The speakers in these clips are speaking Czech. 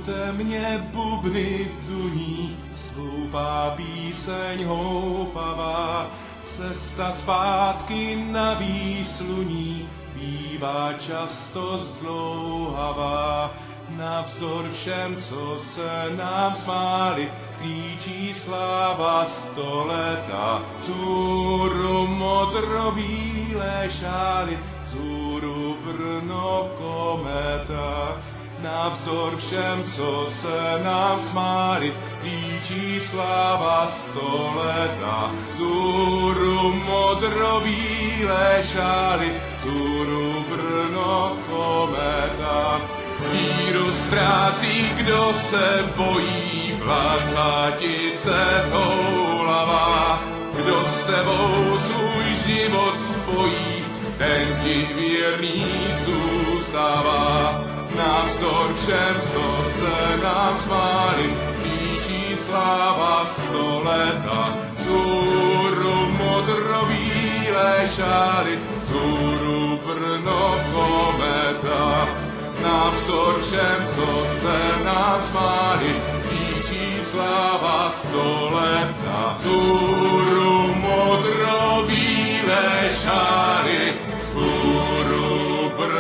Temně bubny duní, stoupá píseň houpavá, cesta zpátky na výsluní bývá často zdlouhavá. Navzdor všem, co se nám smáli, klíčí sláva stoleta. Vzhůru modrobílé šály, vzhůru Brno kometa. Navzdor všem, co se nám smáli, klíčí sláva stoleta. Vzhůru modrobílé šály, vzhůru Brno kometa. Víru ztrácí, kdo se bojí, vlacatice toulavá. Kdo s tebou svůj život spojí, ten ti věrný zůstává. Navzdor všem, co se nám smáli, klíčí sláva stoleta. Vzhůru modrobílé šály, vzhůru Brno kometa. Navzdor všem, co se nám smáli, klíčí sláva stoleta. Vzhůru modrobílé šály, vzhůru Brno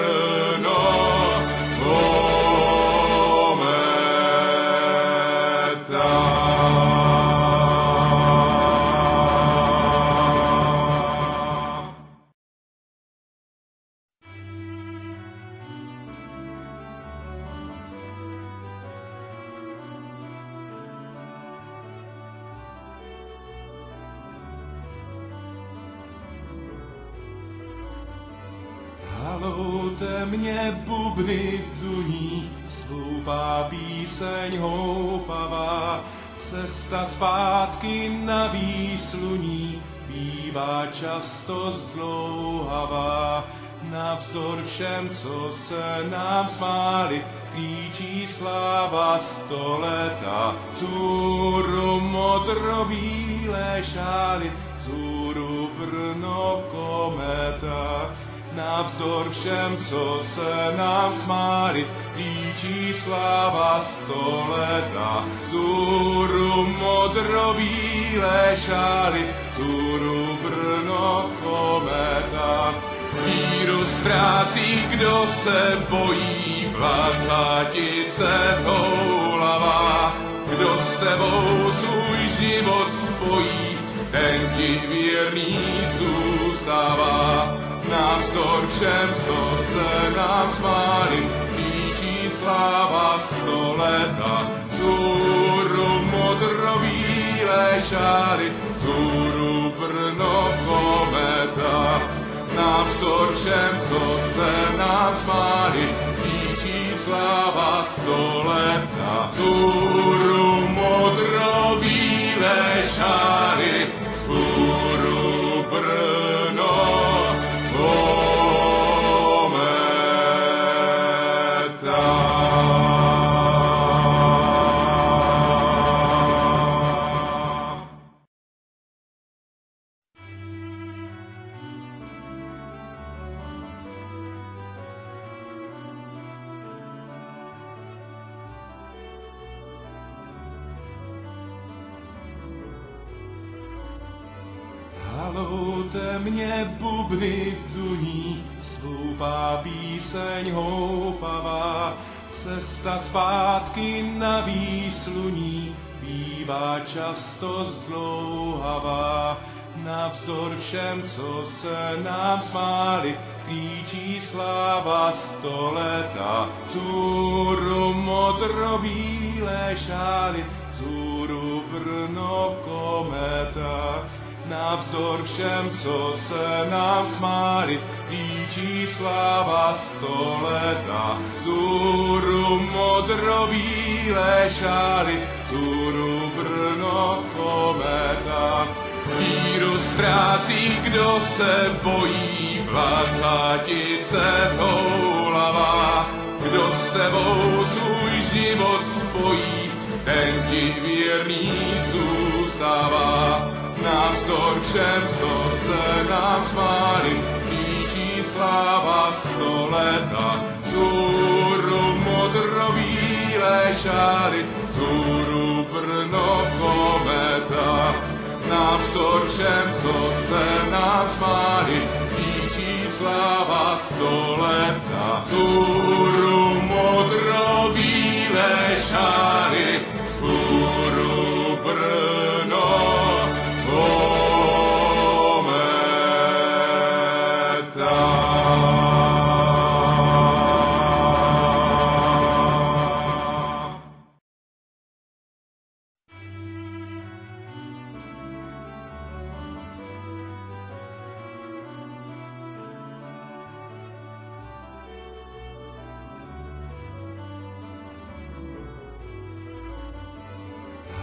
Halou temně bubny duní, stoupá píseň houpavá, cesta zpátky na výsluní bývá často zdlouhavá. Navzdor všem, co se nám smáli, klíčí sláva stoleta. Vzhůru modrobílé šály, vzhůru Brno kometa. Navzdor všem, co se nám smáli, klíčí sláva stoleta. Vzhůru modrobílé šály, vzhůru Brno kometa. Víru ztrácí, kdo se bojí, vlacatice toulavá. Kdo s tebou svůj život spojí, ten ti věrný zůstává. Navzdor všem, co se nám smáli, klíčí sláva stoleta. Vzhůru modrobílé šály, vzhůru Brno kometa. Navzdor všem, co se nám smáli, klíčí sláva stoleta. Vzhůru modrobílé šály, vzhůru Brno Halou temně bubny duní, stoupá píseň houpavá, cesta zpátky na výsluní bývá často zdlouhavá. Navzdor všem, co se nám smáli, klíčí sláva stoleta. Vzhůru modrobílé šály, vzhůru Brno kometa. Navzdor všem, co se nám smáli, klíčí sláva stoleta. Vzhůru modrobílé šály, vzhůru Brno kometa. Víru ztrácí, kdo se bojí, vlacatice toulavá. Kdo s tebou svůj život spojí, ten ti věrný zůstává. Navzdor všem, co se nám smáli, klíčí sláva stoleta. Vzhůru modrobílé šály, vzhůru Brno kometa. Navzdor všem, co se nám smáli, líčí sláva 100 leta. Vzhůru modro-bílé šály, vzhůru Brno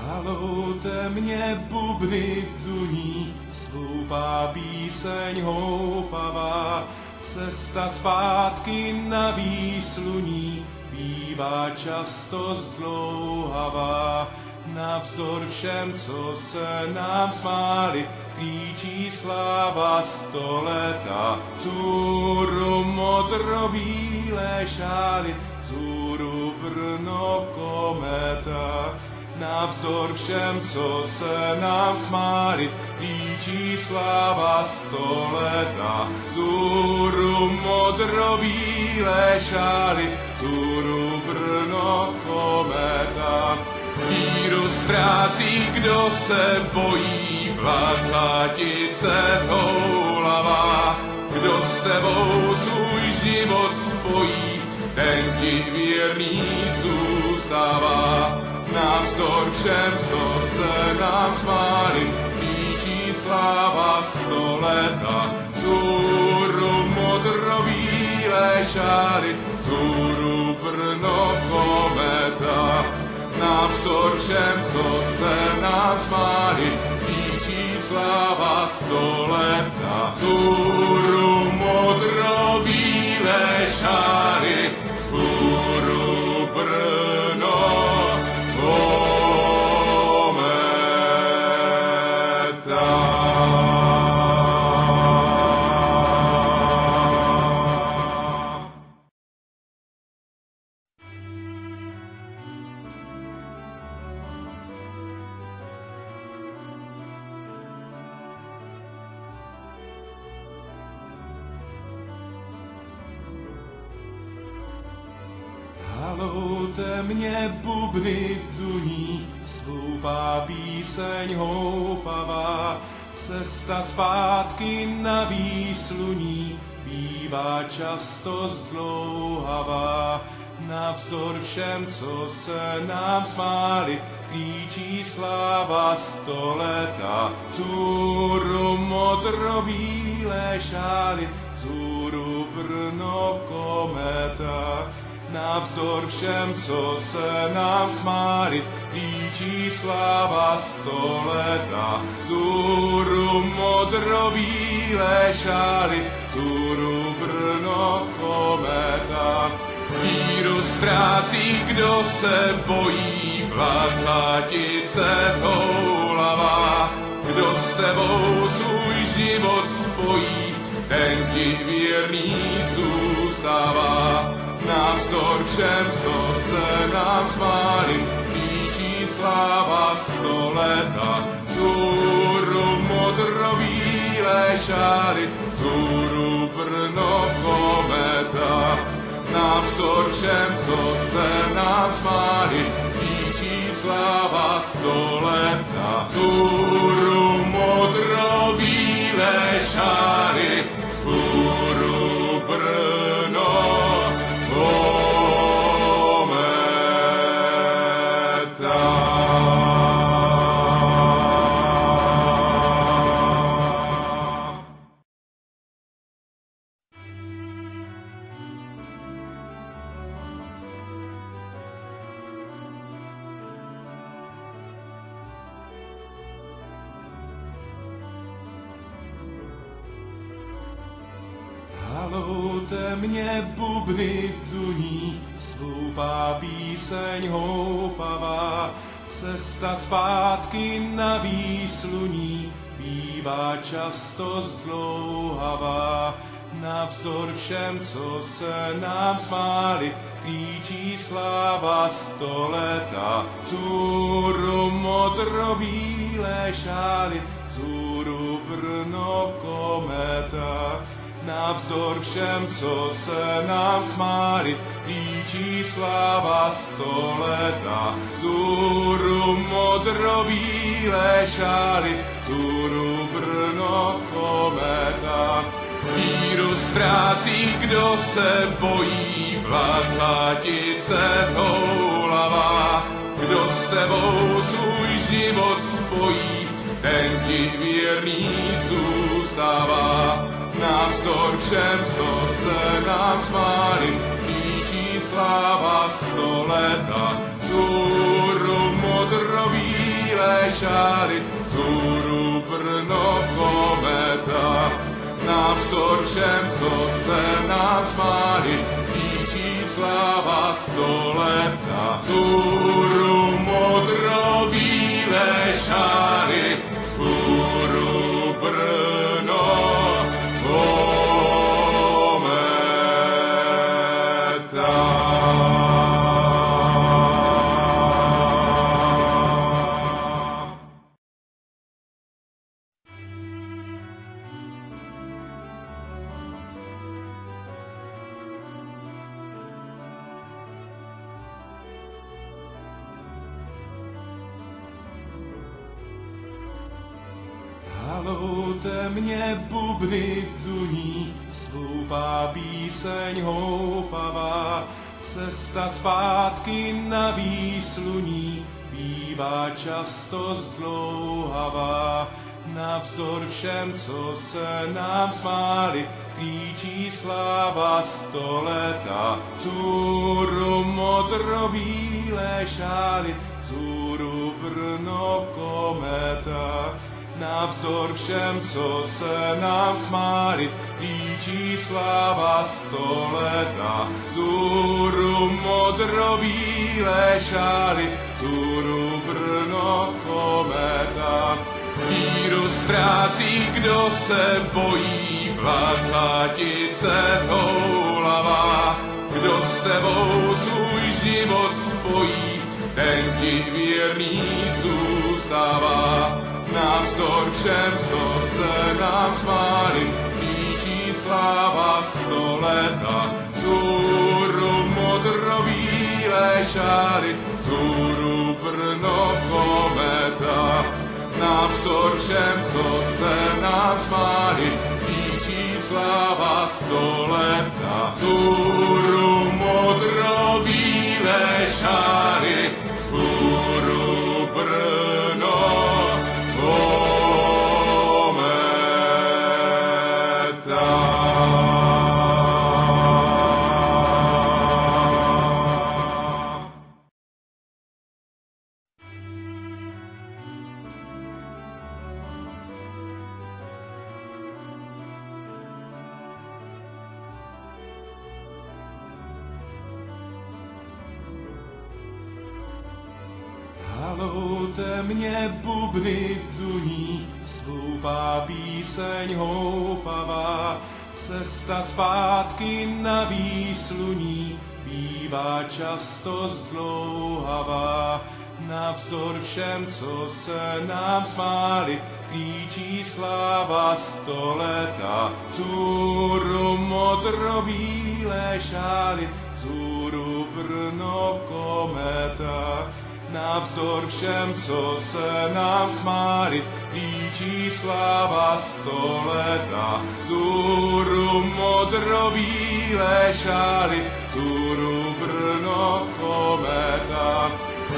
Haloute mě bubny duní, stoupá píseň houpavá, cesta zpátky na výsluní bývá často zdlouhavá. Navzdor všem, co se nám smáli, klíčí sláva 100 leta. Vzhůru modro-bílé šály, vzhůru Brno kometa. Navzdor všem, co se nám smáli, líčí sláva 100 leta. Vzhůru modro-bílé šály, vzhůru Brno kometa. Víru ztrácí, kdo se bojí, vlacatice toulavá. Kdo s tebou svůj život spojí, ten ti věrný zůstává. Navzdor všem, co se nám smáli, líčí sláva 100 leta. Vzhůru modro-bílé šály, vzhůru Brno kometa. Navzdor všem, co se nám smáli, líčí sláva 100 leta. Vzhůru modro-bílé šály, vzhůru Brno Haloute mě bubny duní, stoupá píseň houpavá, cesta zpátky na výsluní bývá často zdlouhavá. Navzdor všem, co se nám smáli, klíčí sláva 100 leta. Vzhůru modro-bílé šály, vzhůru Brno kometa. Navzdor všem, co se nám smáli, líčí sláva 100 leta. Vzhůru modro-bílé šály, vzhůru Brno kometa. Víru ztrácí, kdo se bojí, vlacatice toulavá. Kdo s tebou svůj život spojí, ten ti věrný zůstává. Navzdor všem, co se nám smáli, líčí sláva 100 leta. Vzhůru modro-bílé šály, vzhůru Brno kometa. Navzdor všem, co se nám smáli, líčí sláva 100 leta. Vzhůru modro-bílé šály, vzhůru Brno Haloute mě bubny duní, stoupá píseň houpavá, cesta zpátky na výsluní bývá často zdlouhavá. Navzdor všem, co se nám smáli, klíčí sláva stoleta. Vzhůru modrobílé šály, vzhůru Brno kometa. Navzdor všem, co se nám smáli, klíčí sláva stoleta. Vzhůru modrobílé šály, vzhůru Brno kometa. Víru ztrácí, kdo se bojí, vlácatice houlavá. Kdo s tebou svůj život spojí, ten ti věrný zůstává. Navzdor všem, co se nám smáli, klíčí sláva stoleta. Vzhůru modrobílé šály, vzhůru Brno kometa. Navzdor všem, co se nám smáli, klíčí sláva stoleta. Vzhůru modrobílé šály, vzhůru Brno Haloute mě bubny duní, stoupá píseň houpavá, cesta zpátky na výsluní bývá často zdlouhavá. Navzdor všem, co se nám smáli, klíčí sláva stoleta. Vzhůru modrobílé šály, vzhůru Brno kometa. Navzdor všem, co se nám smáli, klíčí sláva stoleta. Vzhůru modrobílé šály, vzhůru Brno kometa. Víru ztrácí, kdo se bojí, vlácatice houlavá. Kdo s tebou svůj život spojí, ten ti věrný zůstává. Navzdor všem, co se nám smáli, klíčí sláva stoleta. Vzhůru modrobílé šály, vzhůru Brno kometa. Navzdor všem, co se nám smáli, klíčí sláva stoleta. Vzhůru modrobílé šály, vzhůru Brno Haloute mě bubny duní, stoupá píseň houpavá, cesta zpátky na výsluní bývá často zdlouhavá. Navzdor všem, co se nám smáli, klíčí sláva stoleta. Vzhůru modrobílé šály, vzhůru Brno kometa. Navzdor všem, co se nám smáli, klíčí sláva stoleta. Vzhůru modrobílé šály, vzhůru Brno kometa.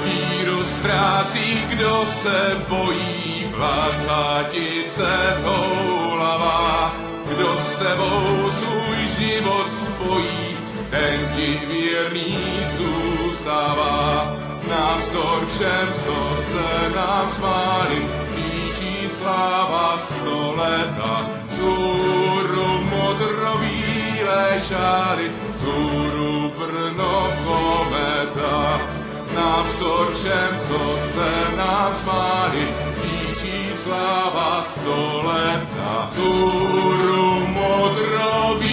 Víru ztrácí, kdo se bojí, vlácatice houlavá. Kdo s tebou svůj život spojí, ten ti věrný zůstává. Navzdor všem, co se nám smáli, klíčí sláva stoleta. Vzhůru modrobílé šály, vzhůru Brno kometa. Navzdor všem, co se nám smáli, klíčí sláva stoleta. Vzhůru modrobílé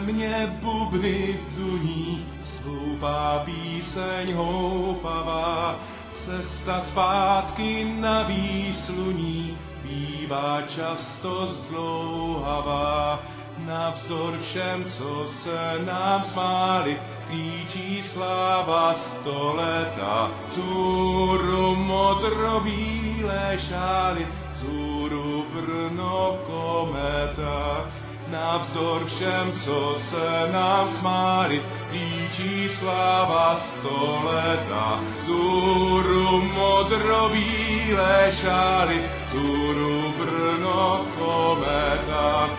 mě bubny duní, stoupá píseň houpavá, cesta zpátky na výsluní bývá často zdlouhavá. Navzdor všem, co se nám smáli, klíčí sláva stoleta. Vzhůru modrobílé šály, vzhůru Brno kometa. Navzdor všem, co se nám smáli, klíčí sláva stoleta. Vzhůru modrobílé šály, vzhůru Brno kometa.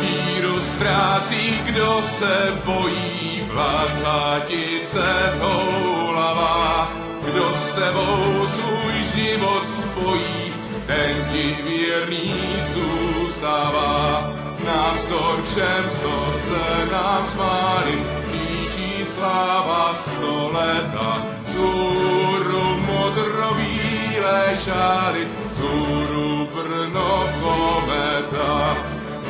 Víru ztrácí, kdo se bojí, vlácátice houlavá. Kdo s tebou svůj život spojí, ten ti věrný zůstává. Navzdor všem, co se nám smáli, klíčí sláva stoleta. Vzhůru modrobílé šály, vzhůru Brno kometa.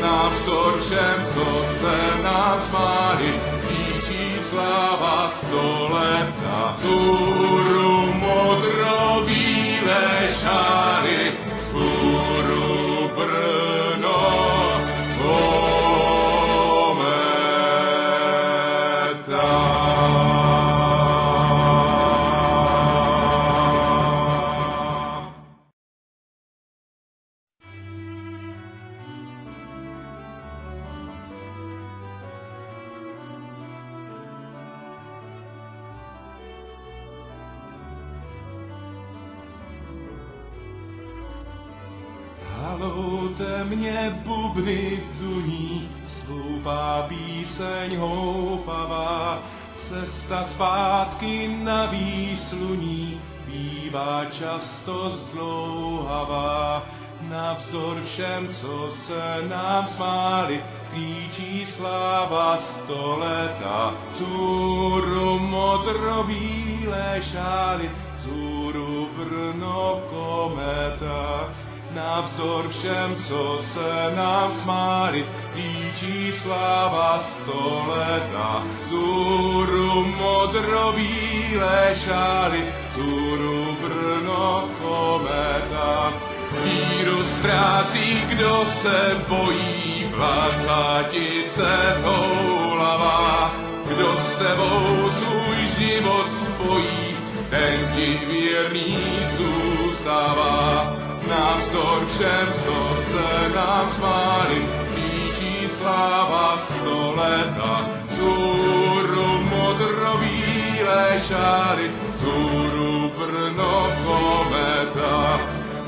Navzdor všem, co se nám smáli, klíčí sláva stoleta. Vzhůru modrobílé šály, vzhůru Brno Haloute mě bubny duní, stoupá píseň houpavá, cesta zpátky na výsluní bývá často zdlouhavá. Navzdor všem, co se nám smáli, klíčí sláva stoleta. Vzhůru modrobílé šály, vzhůru Brno kometa. Navzdor všem, co se nám smáli, klíčí sláva stoleta. Vzhůru modrobílé šály, vzhůru Brno kometa. Víru ztrácí, kdo se bojí, vlácátice houlavá. Kdo s tebou svůj život spojí, ten ti věrný zůstává. Navzdor všem, co se nám smáli, klíčí sláva stoleta. Vzhůru modrobílé šály, vzhůru Brno kometa.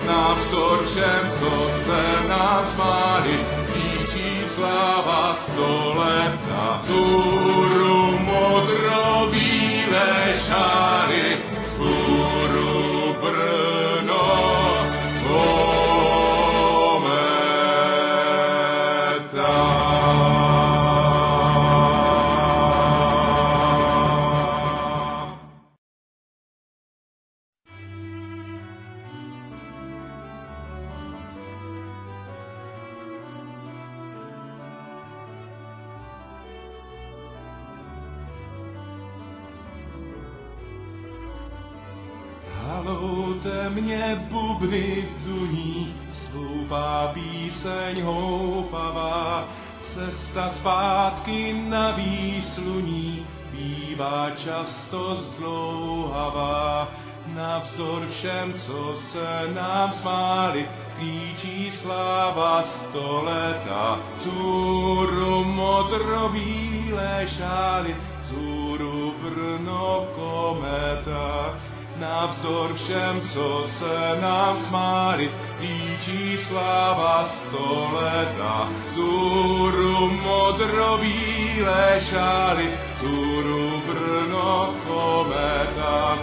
Navzdor všem, co se nám smáli, klíčí sláva stoleta. Vzhůru modrobílé šály, vzhůru Brno Haloute mě bubny duní, stoupá píseň houpavá, cesta zpátky na výsluní bývá často zdlouhavá. Navzdor všem, co se nám smáli, klíčí sláva stoleta. Vzhůru modrobílé šály, vzhůru Brno kometa. Navzdor všem, co se nám smáli, klíčí sláva stoleta. Vzhůru modrobílé šály, vzhůru Brno kometa.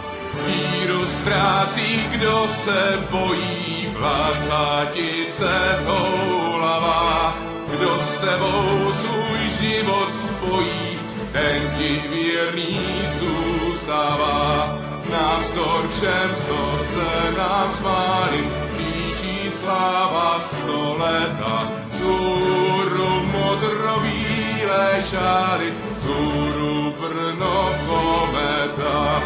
Víru ztrácí, kdo se bojí, vlácátice houlavá. Kdo s tebou svůj život spojí, ten ti věrný zůstává. Navzdor všem, co se nám smáli, klíčí sláva stoleta. Vzhůru modrobílé bílé šály, vzhůru Brno kometa.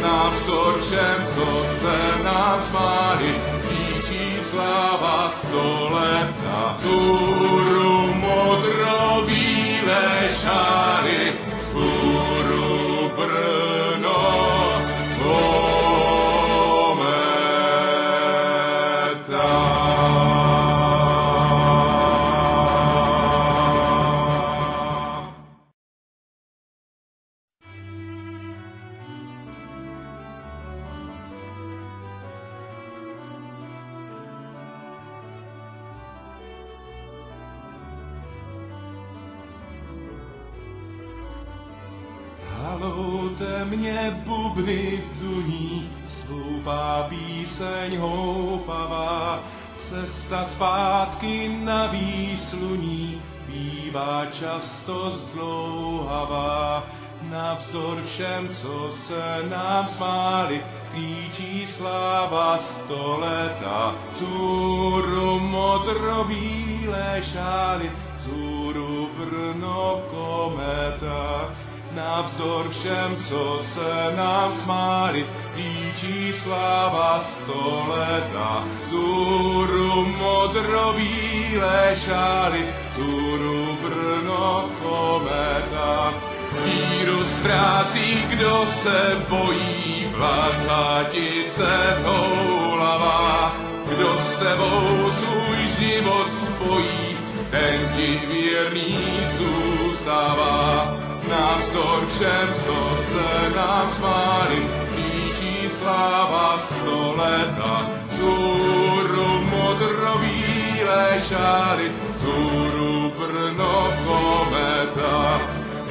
Navzdor všem, co se nám smáli, líčí sláva 100 leta. Vzhůru modro-bílé šály, vzhůru Brno Haloute mě bubny duní, stoupá píseň houpavá, cesta zpátky na výsluní bývá často zdlouhavá. Navzdor všem, co se nám smáli, klíčí sláva 100 leta. Vzhůru modro-bílé šály, vzhůru Brno kometa. Navzdor všem, co se nám smáli, líčí sláva 100 leta. Vzhůru modro-bílé šály, vzhůru Brno kometa. Víru ztrácí, kdo se bojí, vlacatice houlavá. Kdo s tebou svůj život spojí, ten ti věrný zůstává. Navzdor všem, co se nám smáli, líčí sláva 100 leta. Vzhůru modro-bílé šály, vzhůru Brno kometa.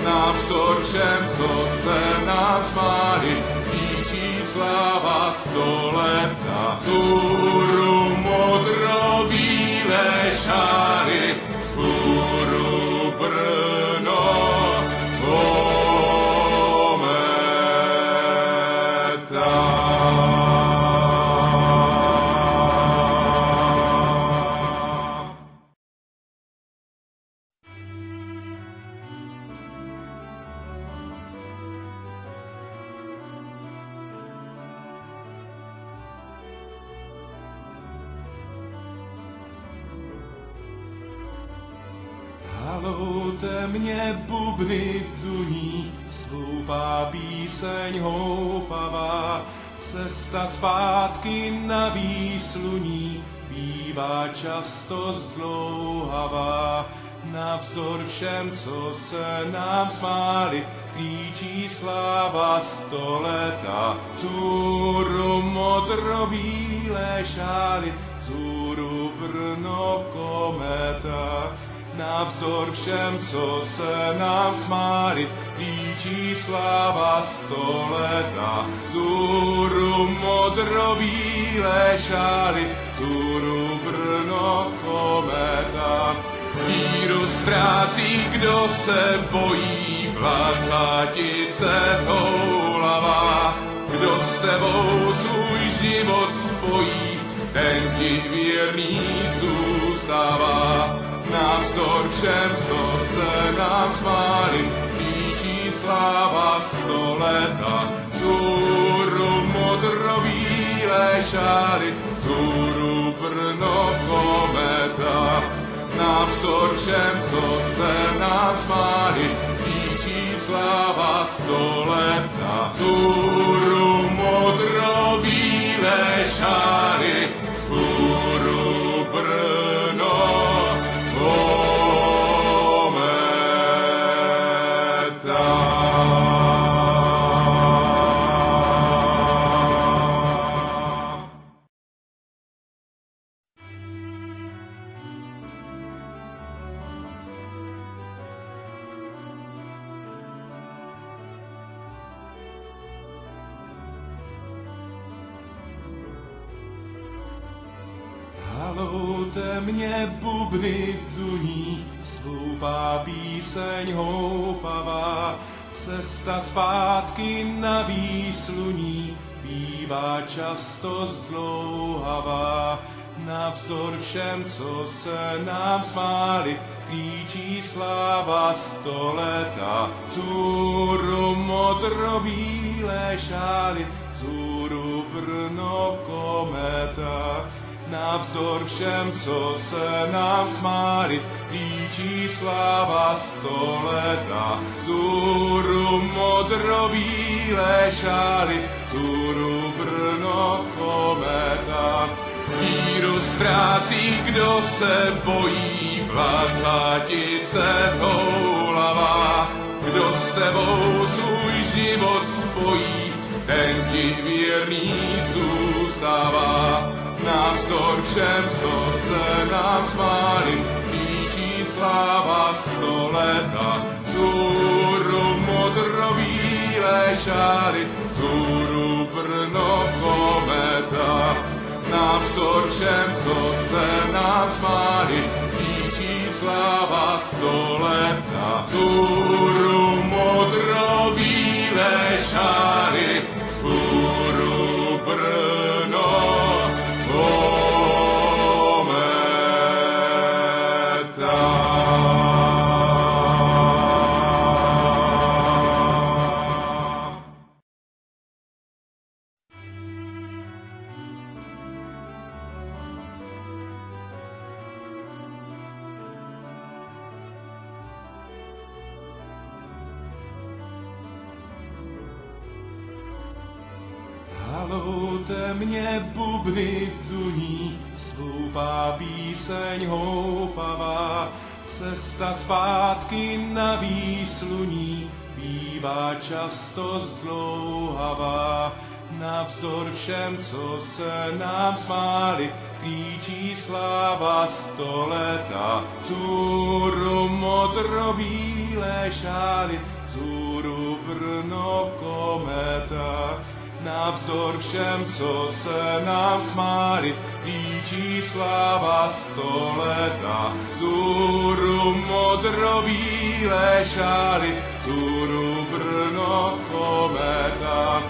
Navzdor všem, co se nám smáli, líčí sláva 100 leta. Vzhůru modro-bílé šály, vzhůru Brno Haloute mě bubny duní, stoupá píseň houpavá, cesta zpátky na výsluní bývá často zdlouhavá. Navzdor všem, co se nám smáli, klíčí sláva 100 leta. Vzhůru modro-bílé šály, vzhůru Brno kometa. Navzdor všem, co se nám smáli, líčí sláva 100 leta. Vzhůru modro-bílé šály, vzhůru Brno kometa. Víru ztrácí, kdo se bojí, vlacatice houlavá. Kdo s tebou svůj život spojí, ten ti věrný zůstává. Navzdor všem, co se nám smáli, líčí sláva 100 leta. Vzhůru modro-bílé šály, vzhůru Brno kometa. Navzdor všem, co se nám smáli, líčí sláva 100 leta. Vzhůru modro-bílé šály, vzhůru Brno Haloute mě bubny duní, stoupá píseň houpavá, cesta zpátky na výsluní bývá často zdlouhavá. Navzdor všem, co se nám smáli, klíčí sláva stoleta. Vzhůru modrobílé šály, vzhůru Brno kometa. Navzdor všem, co se nám smáli, klíčí sláva stoleta. Vzhůru modrobílé šály, vzhůru Brno kometa. Víru ztrácí, kdo se bojí, vlásatice houlavá. Kdo s tebou svůj život spojí, ten ti věrný zůstává. Navzdor všem, co se nám smáli, klíčí sláva stoleta. Vzhůru modrobílé šály, vzhůru Brno kometa. Navzdor všem, co se nám smáli, klíčí sláva stoleta. Vzhůru modrobílé šály, vzhůru Brno Haloute mě bubny duní, stoupá píseň houpavá, cesta zpátky na výsluní bývá často zdlouhavá. Navzdor všem, co se nám smáli, klíčí sláva stoleta. Vzhůru modrobílé šály, vzhůru Brno kometa. Navzdor všem, co se nám smáli, klíčí sláva stoleta. Vzhůru modrobílé šály, vzhůru Brno kometa.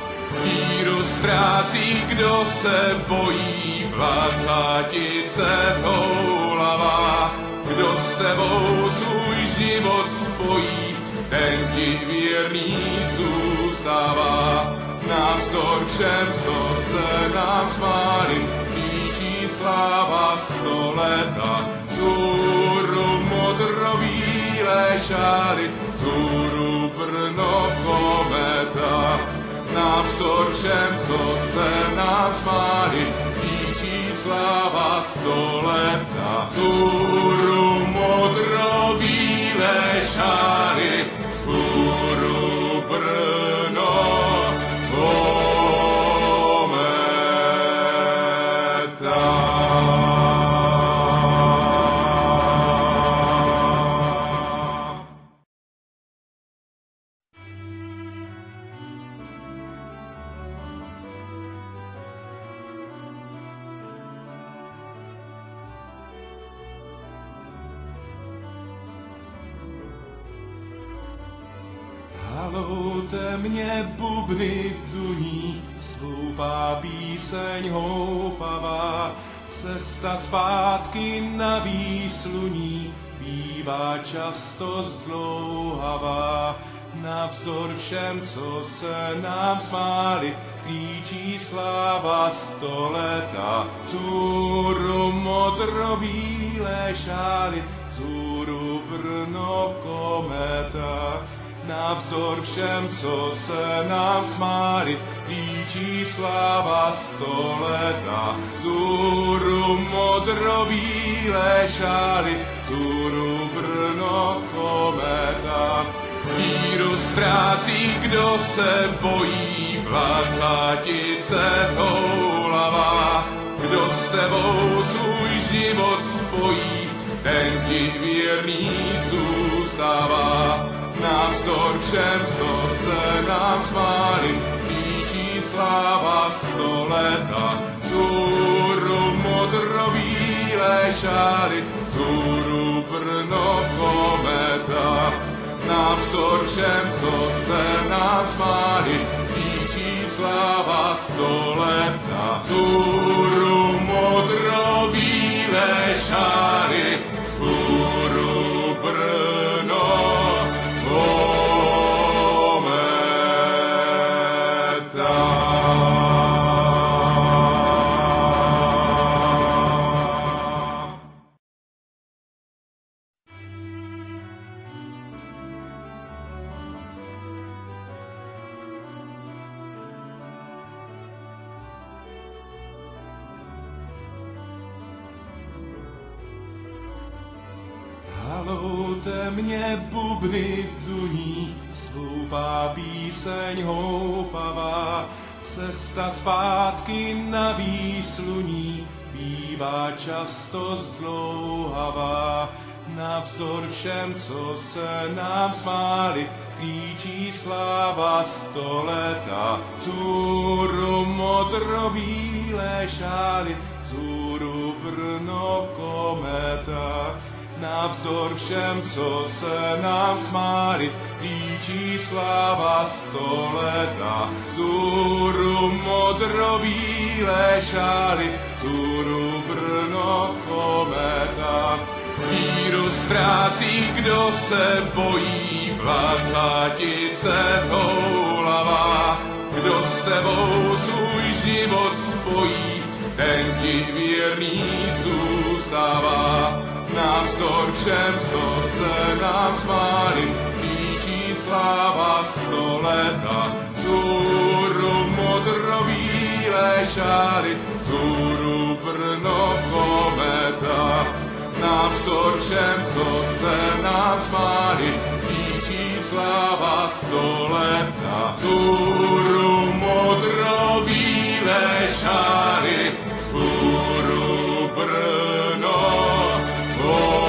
Víru ztrácí, kdo se bojí, vlásatice houlavá. Kdo s tebou svůj život spojí, ten ti věrný zůstává. Navzdor všem, co se nám smáli, klíčí sláva stoleta. Vzhůru modrobílé šály, vzhůru Brno kometa. Navzdor všem, co se nám smáli, klíčí sláva stoleta. Vzhůru modrobílé šály, vzhůru Brno Haloute mě bubny duní, stoupá píseň houpavá, cesta zpátky na výsluní bývá často zdlouhavá. Navzdor všem, co se nám smáli, klíčí sláva stoleta. Vzhůru modrobílé šály, vzhůru Brno kometa. Navzdor všem, co se nám smáli, klíčí sláva stoleta. Vzhůru modrobílé šály, vzhůru Brno kometa. Víru ztrácí, kdo se bojí, vlásatice houlavá. Kdo s tebou svůj život spojí, ten ti věrný zůstává. Navzdor všem, co se nám smáli, klíčí sláva stoleta. Vzhůru modrobílé šály, vzhůru Brno kometa. Navzdor všem, co se nám smáli, klíčí sláva stoleta. Vzhůru modrobílé mě bubny duní, stoupá píseň houpavá, cesta zpátky na výsluní bývá často zdlouhavá. Navzdor všem, co se nám smáli, klíčí sláva stoleta. Vzhůru modrobílé šály, vzhůru Brno kometa. Navzdor všem, co se nám smáli, klíčí sláva stoleta. Vzhůru modrobílé šály, vzhůru Brno kometa. Víru ztrácí, kdo se bojí, vlásatice houlavá. Kdo s tebou svůj život spojí, ten ti věrný zůstává. Navzdor všem, co se nám smáli, klíčí sláva stoleta. Vzhůru modrobílé šály, vzhůru Brno kometa. Navzdor všem, co se nám smáli, líčí sláva stoleta. Vzhůru modrobílé šály, vzhůru Brno kometa.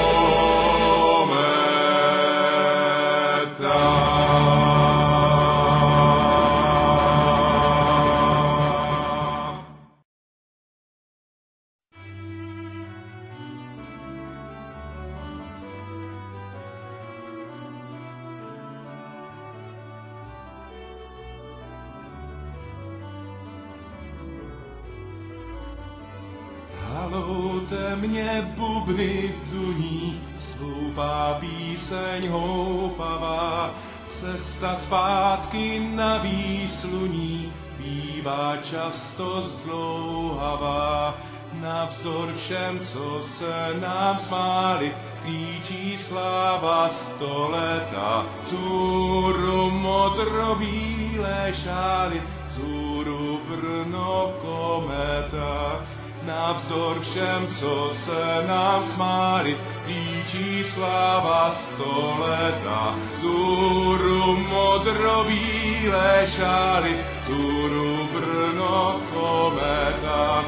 Haloute mě bubny duní, stoupá píseň houpavá, cesta zpátky na výsluní bývá často zdlouhavá. Navzdor všem, co se nám smáli, klíčí sláva stoleta. Vzhůru modrobílé šály, vzhůru Brno kometa. Navzdor všem, co se nám smáli, líčí sláva stoleta. Vzhůru modrobílé šály, vzhůru Brno kometa.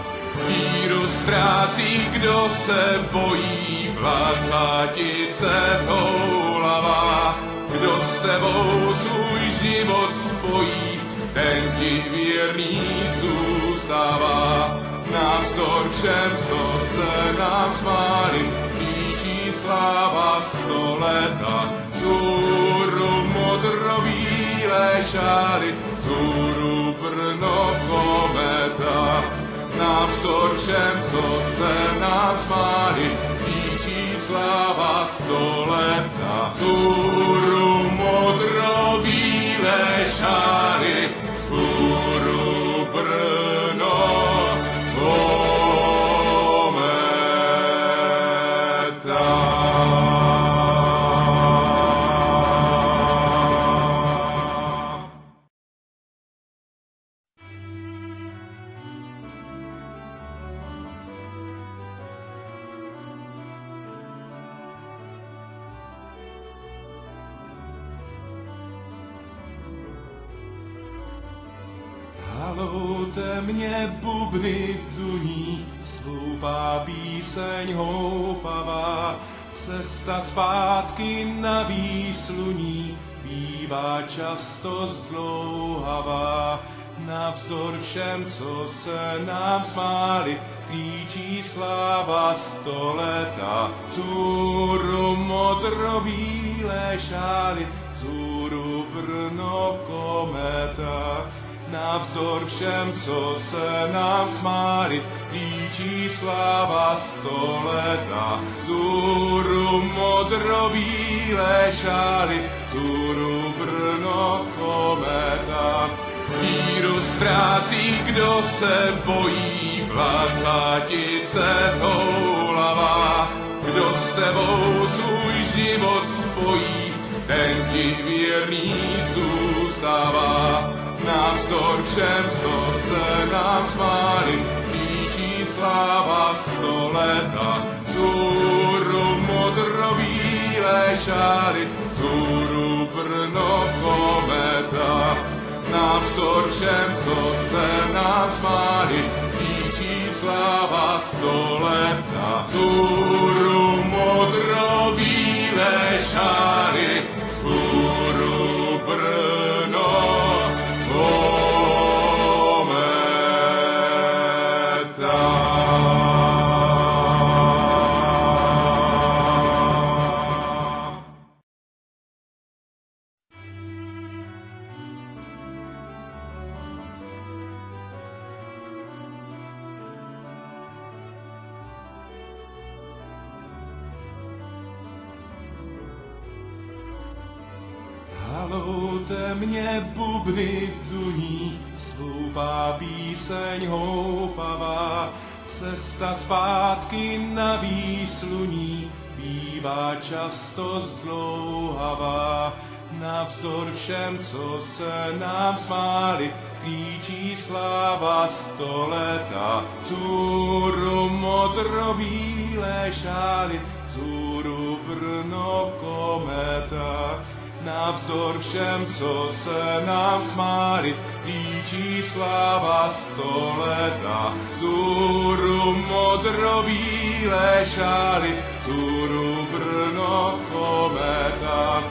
Víru ztrácí, kdo se bojí, vlásatice houlavá. Kdo s tebou svůj život spojí, ten ti věrný zůstává. Navzdor všem, co se nám smáli, líčí sláva stoleta. Vzhůru modrobílé šály, vzhůru Brno kometa. Navzdor všem, co se nám smáli, líčí sláva stoleta. Vzhůru modrobílé šály, vzhůru Brno Haloute mě bubny duní, stoupá píseň houpavá, cesta zpátky na výsluní bývá často zdlouhavá. Navzdor všem, co se nám smáli, klíčí sláva stoleta. Vzhůru modrobílé šály, vzhůru Brno kometa. Navzdor všem, co se nám smáli, líčí sláva stoleta. Vzhůru modrobílé šály, vzhůru Brno kometa. Víru ztrácí, kdo se bojí, vlásatice houlavá. Kdo s tebou svůj život spojí, ten ti věrný zůstává. Navzdor všem, co se nám smáli, líčí sláva stoleta. Vzhůru modrobílé bílé šály, vzhůru Brno kometa. Navzdor všem, co se nám smáli, líčí sláva 100 leta. Vzhůru modro-bílé šály, vzhůru Brno Haloute mě bubny duní, stoupá píseň houpavá, cesta zpátky na výsluní bývá často zdlouhavá. Navzdor všem, co se nám smáli, klíčí sláva 100 leta. Vzhůru modro-bílé šály, vzhůru Brno kometa. Navzdor všem, co se nám smáli, líčí sláva 100 leta. Vzhůru modro-bílé šály, vzhůru Brno kometa.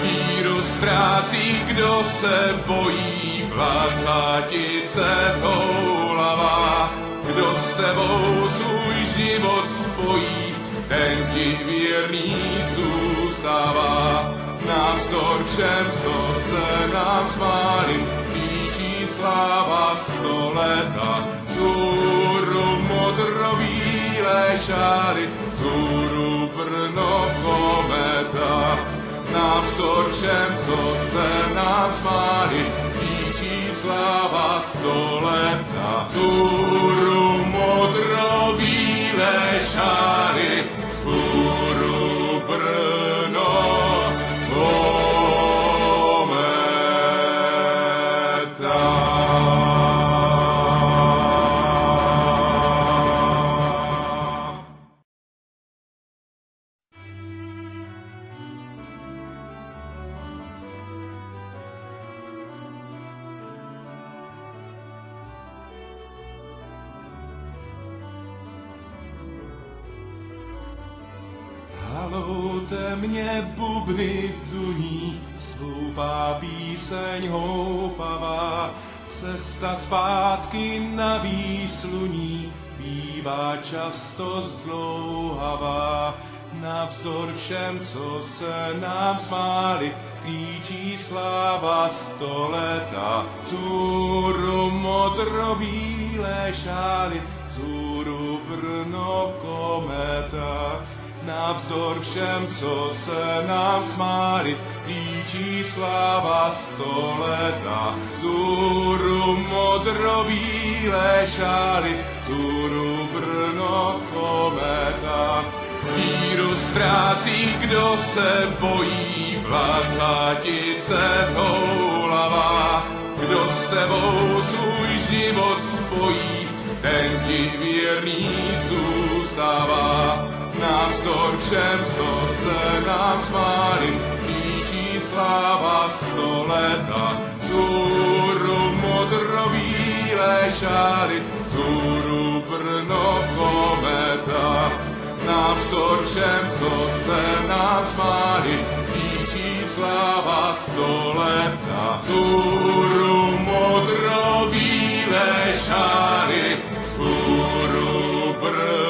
Víru ztrácí, kdo se bojí, vlásatice houlavá. Kdo s tebou svůj život spojí, ten ti věrný zůstává. Navzdor všem, co se nám smáli, líčí sláva 100 leta. Vzhůru modro-bílé šály, vzhůru Brno kometa. Navzdor všem, co se nám smáli, líčí sláva 100 leta. Vzhůru modro-bílé šály, vzhůru Brno Haloute mě bubny duní, stoupá píseň houpavá, cesta zpátky na výsluní bývá často zdlouhavá. Navzdor všem, co se nám smáli, klíčí sláva 100 leta. Vzhůru modro-bílé šály, vzhůru Brno kometa. Navzdor všem, co se nám smáli, líčí sláva 100 leta. Vzhůru modro-bílé šály, vzhůru Brno kometa. Víru ztrácí, kdo se bojí, vlásatice houlavá. Kdo s tebou svůj život spojí, ten ti věrný zůstává. Navzdor všem, co se nám smáli, líčí sláva 100 leta. Vzhůru modro-bílé šály, vzhůru Brno kometa. Navzdor všem, co se nám smáli, líčí sláva 100 leta. Vzhůru modro-bílé šály, vzhůru Brno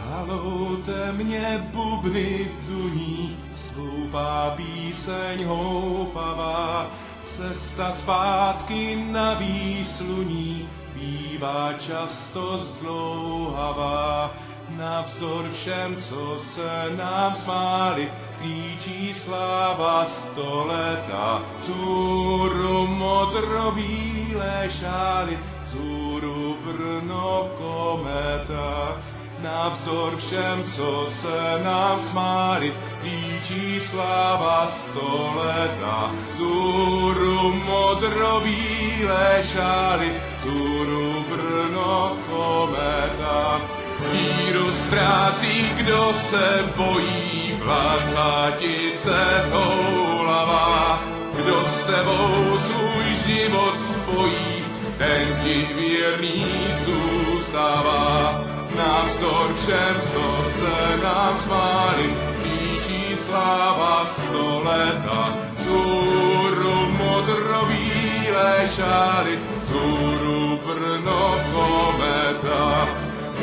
Haloute mě bubny duní, stoupá píseň houpavá, cesta zpátky na výsluní bývá často zdlouhavá. Navzdor všem, co se nám smáli, klíčí sláva stoleta. Vzhůru modrobílé šály, vzhůru Brno kometa. Navzdor všem, co se nám smáli, klíčí sláva stoleta. Vzhůru modrobílé šály, vzhůru Brno kometa. Víru ztrácí, kdo se bojí, vlacatice toulavá. Kdo s tebou svůj život spojí, ten ti věrný zůstává. Navzdor všem, co se nám smáli, klíčí sláva stoleta. Vzhůru modrobílé šály, vzhůru Brno kometa.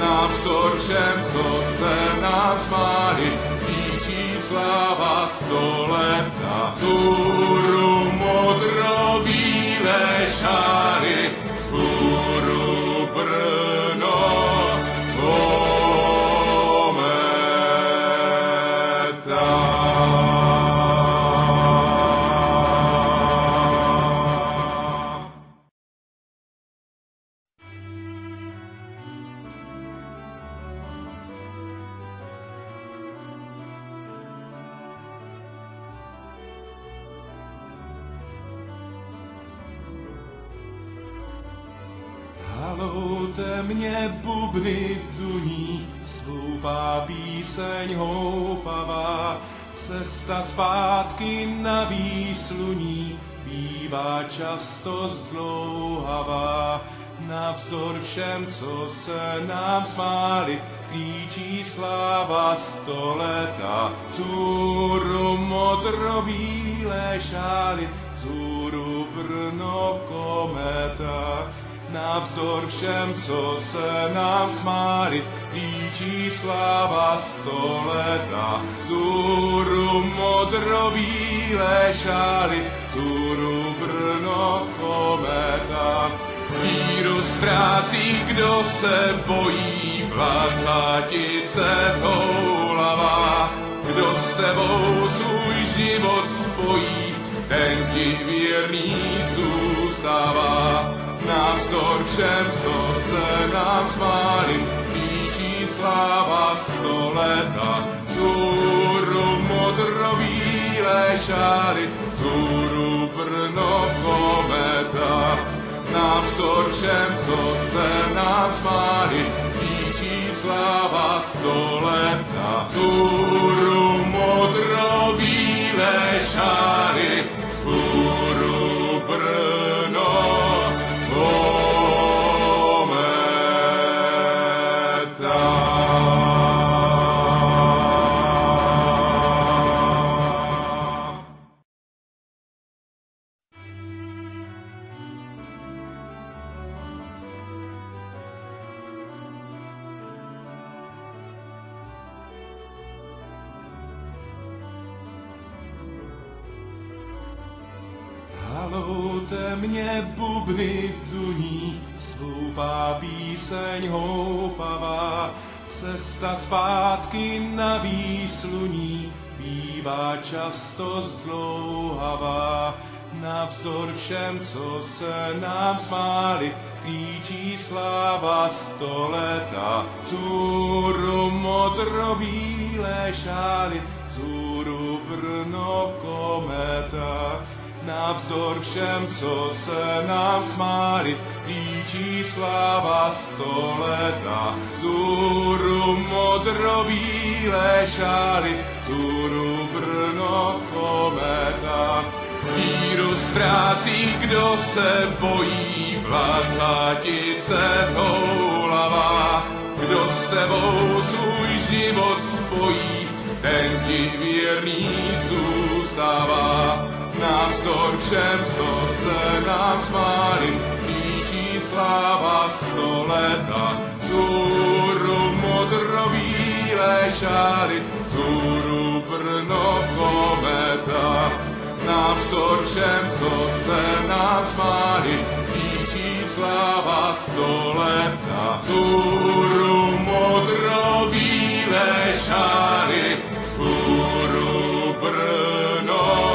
Navzdor všem, co se nám smáli, klíčí sláva stoleta. Vzhůru modrobílé šály, vzhůru Brno Haloute mě bubny duní, stoupá píseň houpavá, cesta zpátky na výsluní bývá často zdlouhavá. Navzdor všem, co se nám smáli, klíčí sláva stoleta. Vzhůru modrobílé šály, vzhůru Brno kometa. Navzdor všem, co se nám smáli, klíčí sláva stoleta. Vzhůru modrobílé šály, vzhůru Brno kometa. Víru ztrácí, kdo se bojí, vlacatice toulavá. Kdo s tebou svůj život spojí, ten ti věrný zůstává. Navzdor všem, co se nám smáli, klíčí sláva stoleta. Vzhůru modrobílé šály, vzhůru Brno kometa. Navzdor všem, co se nám smáli, klíčí sláva stoleta. Vzhůru modrobílé šály, vzhůru Brno Haloute mě bubny duní, stoupá píseň houpavá, cesta zpátky na výsluní bývá často zdlouhavá. Navzdor všem, co se nám smáli, klíčí sláva stoleta. Vzhůru modrobílé šály, vzhůru Brno kometa. Navzdor všem, co se nám smáli, klíčí sláva stoleta. Vzhůru modrobílé šály, vzhůru Brno kometa. Víru ztrácí, kdo se bojí, vlacatice toulavá. Kdo s tebou svůj život spojí, ten ti věrný zůstává. Navzdor všem, co se nám smáli, klíčí sláva stoleta. Vzhůru modrobílé šály, vzhůru Brno kometa. Navzdor všem, co se nám smáli, klíčí sláva stoleta. Vzhůru modrobílé šály, vzhůru Brno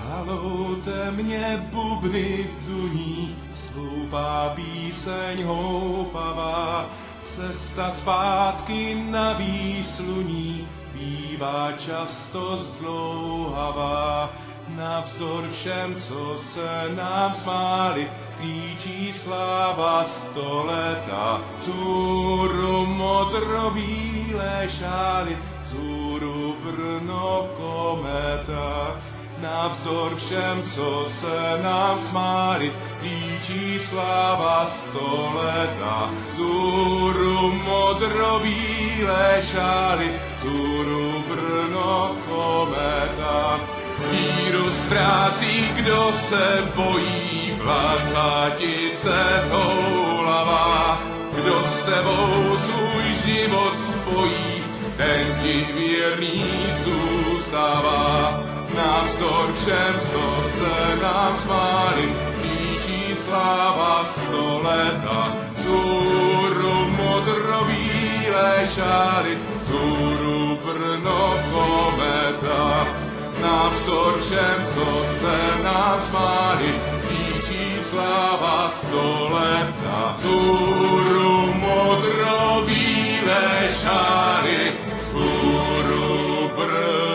Haloute mě bubny duní, stoupá píseň houpavá, cesta zpátky na výsluní bývá často zdlouhavá. Navzdor všem, co se nám smáli, klíčí sláva stoleta. Vzhůru modrobílé šály, vzhůru Brno kometa. Navzdor všem, co se nám smáli, klíčí sláva stoleta. Vzhůru modrobílé šály, vzhůru Brno kometa. Víru ztrácí, kdo se bojí, vlacatice toulavá. Kdo s tebou svůj život spojí, ten ti věrný zůstává. Navzdor všem, co se nám smáli, klíčí sláva stoleta. Vzhůru modrobílé šály, vzhůru Brno kometa. Navzdor všem, co se nám smáli, klíčí sláva stoleta. Vzhůru modrobílé šály, vzhůru Brno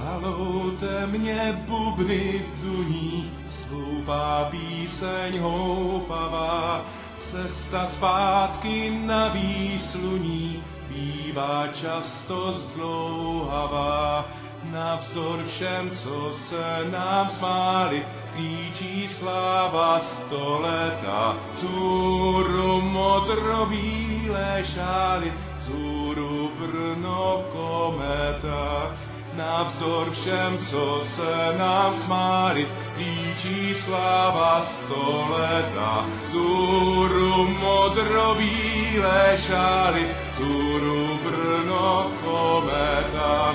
Haloute mě bubny duní, stoupá píseň houpavá, cesta zpátky na výsluní bývá často zdlouhavá. Navzdor všem, co se nám smáli, klíčí sláva stoleta. Vzhůru modrobílé šály, vzhůru Brno kometa. Navzdor všem, co se nám smáli, klíčí sláva stoleta. Vzhůru modrobílé šály, vzhůru Brno kometa.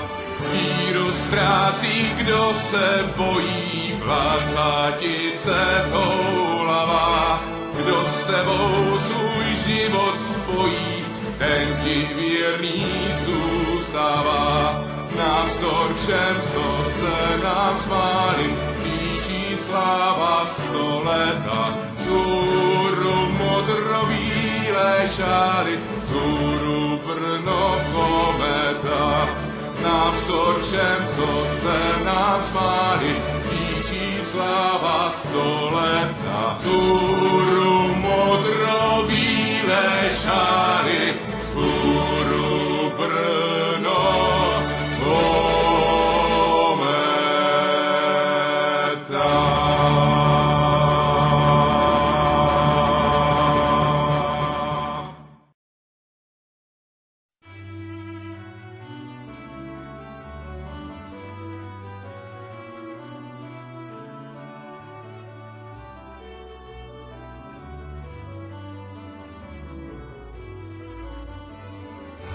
Víru ztrácí, kdo se bojí, vlacatice toulavá. Kdo s tebou svůj život spojí, ten ti věrný zůstává. Navzdor všem, co se nám smáli, klíčí sláva stoleta. Vzhůru modrobílé šály, vzhůru Brno kometa. Navzdor všem, co se nám smáli, klíčí sláva stoleta. Vzhůru modrobílé šály, vzhůru Brno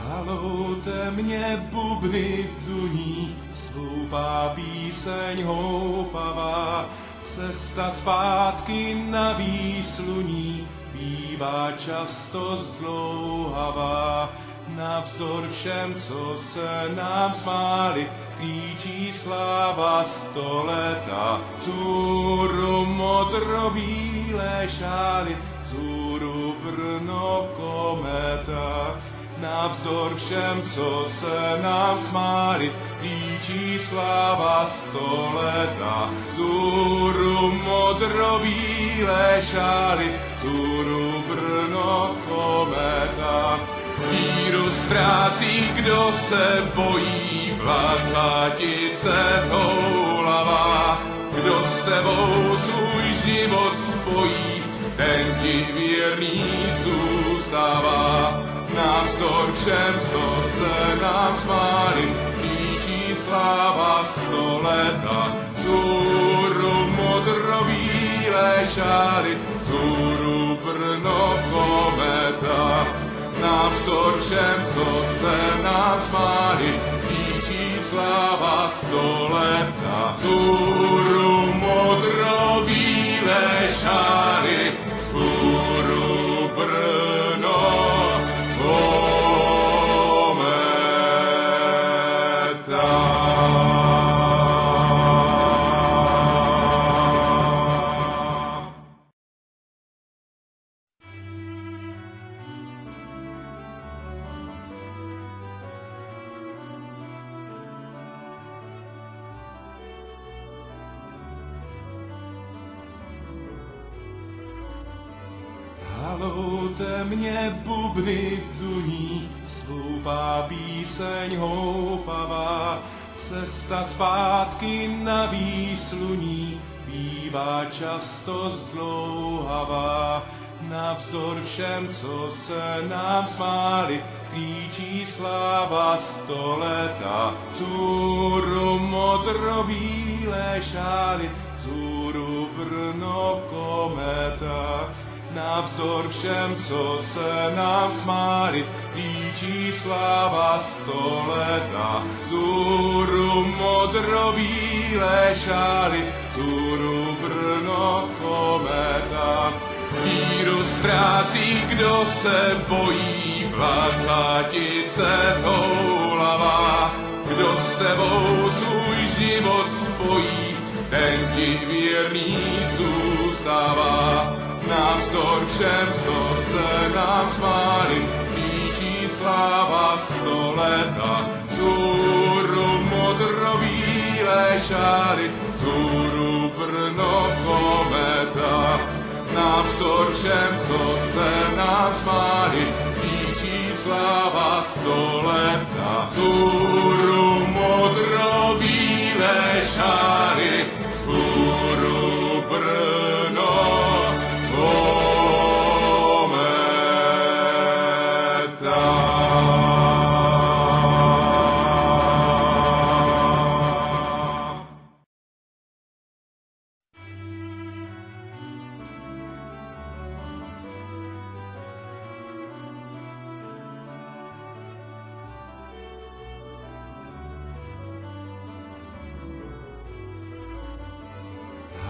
Haloute mě bubny duní, stoupá píseň houpavá, cesta zpátky na výsluní bývá často zdlouhavá. Navzdor všem, co se nám smáli, klíčí sláva stoleta. Vzhůru modrobílé šály, vzhůru Brno kometa. Navzdor všem, co se nám smáli, líčí sláva 100 leta. Zůru modro-bílé šály, zůru Brno kometa. Víru ztrácí, kdo se bojí, vlácatice houlavá. Kdo s tebou svůj život spojí, ten ti věrný zůstává. Navzdor všem, co se nám smáli, líčí sláva 100 leta. Zůru modro-bílé šály, zůru Brno kometa. Navzdor všem, co se nám smáli, líčí sláva 100 leta. Zůru modro-bílé šály, zůru Brno Haloute mě bubny duní, stoupá píseň houpavá, cesta zpátky na výsluní bývá často zdlouhavá. Navzdor všem, co se nám smáli, klíčí sláva 100 leta. Zůru modro-bílé šály, zůru Brno kometa. Navzdor všem, co se nám smáli, líčí sláva 100 leta. Zůru modro-bílé šály, zůru Brno kometa. Víru ztrácí, kdo se bojí, vlácatice houlavá. Kdo s tebou svůj život spojí, ten ti věrný zůstává. Navzdor všem, co se nám smáli, líčí sláva 100 leta. Zůru modro-bílé šály, zůru Brno kometa. Navzdor všem, co se nám smáli, líčí sláva 100 leta. Zůru modro-bílé šály, zůru Brno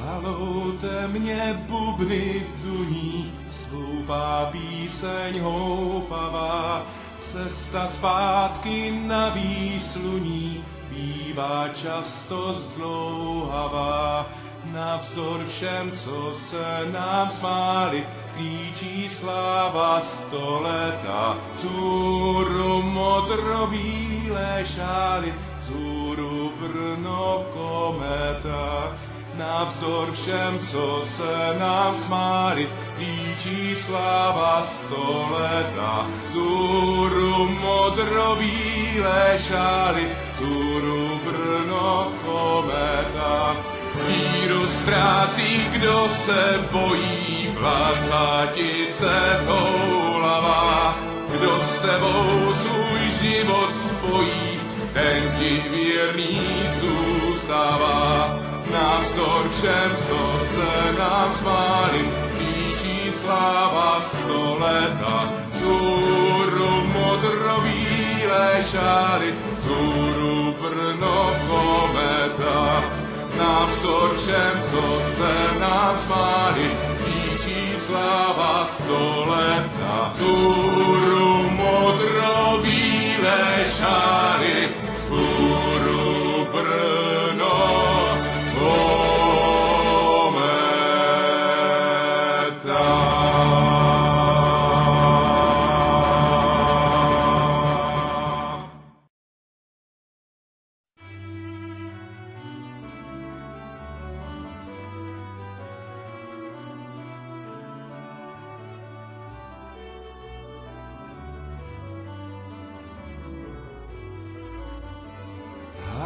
Haloute mě bubny duní, stoupá píseň houpavá, cesta zpátky na výsluní bývá často zdlouhavá. Navzdor všem, co se nám smáli, klíčí sláva 100 leta. Zůru modro-bílé šály, zůru Brno kometa. Navzdor všem, co se nám smáli, líčí sláva 100 leta. Zůru modro-bílé šály, zůru Brno kometa. Víru ztrácí, kdo se bojí, vlácatice houlavá. Kdo s tebou svůj život spojí, ten ti věrný zůstává. Navzdor všem, co se nám smáli, líčí sláva 100 leta. Zůru modro-bílé šály, zůru Brno kometa. Navzdor všem, co se nám smáli, líčí sláva 100 leta. Zůru modro-bílé šály, zůru Brno kometa.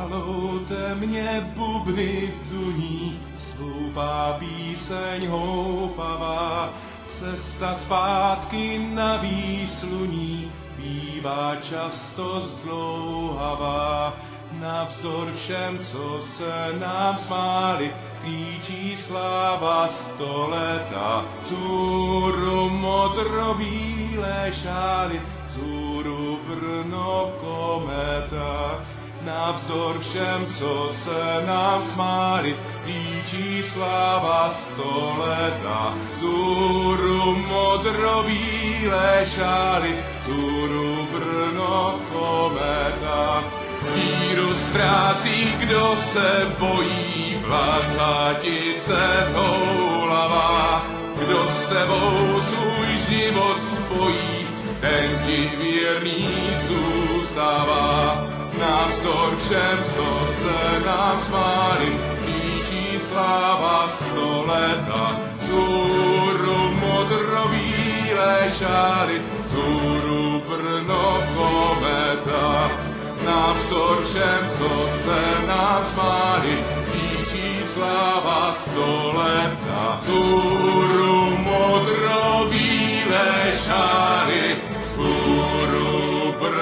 Haloute mě bubny duní, stoupá píseň houpavá, cesta zpátky na výsluní bývá často zdlouhavá. Navzdor všem, co se nám smáli, klíčí sláva stoleta. Vzhůru modrobílé šály, vzhůru Brno kometa. Navzdor všem, co se nám smáli, klíčí sláva stoleta. Vzhůru modrobílé šály, vzhůru Brno kometa. Víru ztrácí, kdo se bojí, vlácatice houlavá. Kdo s tebou svůj život spojí, ten ti věrný zůstává. Navzdor všem, co se nám smáli, klíčí sláva stoleta. Vzhůru modrobílé šály, vzhůru Brno kometa. Navzdor všem, co se nám smáli, klíčí sláva stoleta. Vzhůru modrobílé šály, vzhůru Brno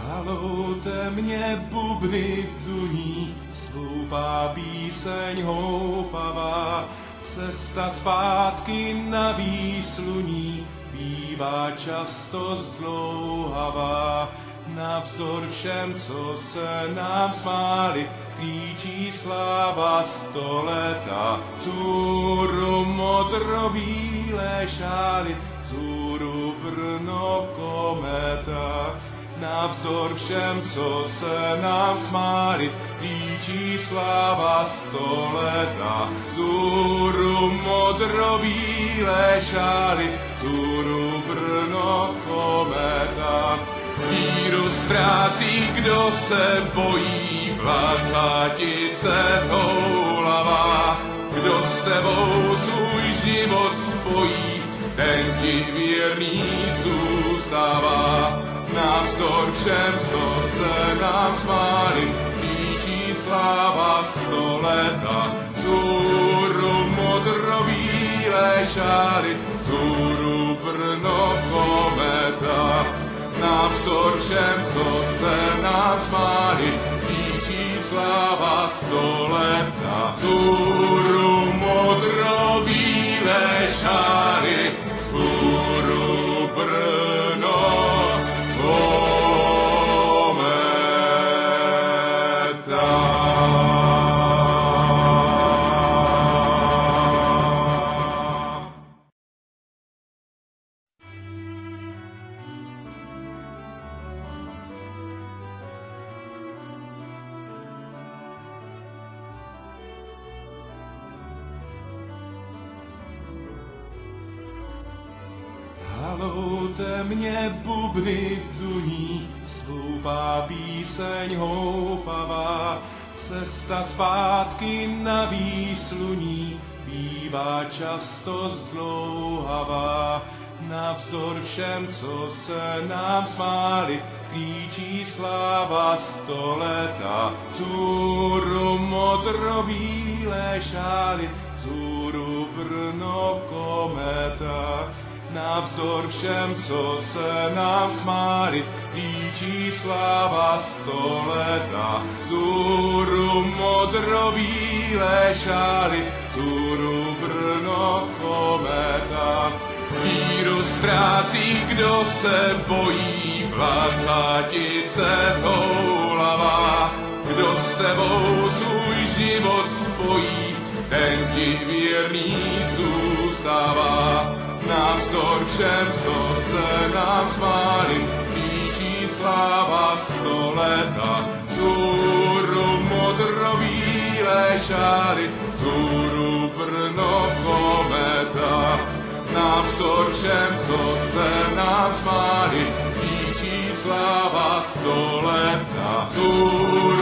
Haloute mě bubny duní, stoupá píseň houpavá, cesta zpátky na výsluní bývá často zdlouhavá. Navzdor všem, co se nám smáli, klíčí sláva stoleta. Vzhůru modrobílé šály, vzhůru Brno kometa. Navzdor všem, co se nám smáli, klíčí sláva stoleta. Vzhůru modrobílé šály, vzhůru Brno kometa. Víru ztrácí, kdo se bojí, vlácatice houlavá. Kdo s tebou svůj život spojí, ten ti věrný zůstává. Navzdor všem, co se nám smáli, klíčí sláva stoleta. Vzhůru modrobílé šály, vzhůru Brno kometa. Navzdor všem, co se nám smáli, klíčí sláva stoleta. Vzhůru modrobílé šály, vzhůru Brno Haloute mě bubny duní, stoupá píseň houpavá, cesta zpátky na výsluní bývá často zdlouhavá. Navzdor všem, co se nám smáli, klíčí sláva stoleta. Vzhůru modrobílé šály, vzhůru Brno kometa. Navzdor všem, co se nám smáli, klíčí sláva stoleta. Vzhůru modrobílé šály, vzhůru Brno kometa. Víru ztrácí, kdo se bojí, vlácatice houlavá. Kdo s tebou svůj život spojí, ten ti věrný zůstává. Navzdor všem, co se nám smáli, klíčí sláva stoleta. Vzhůru modrobílé čáry, vzhůru Brno kometa. Navzdor všem, co se nám smáli, líčí sláva 100 leta. Vzhůru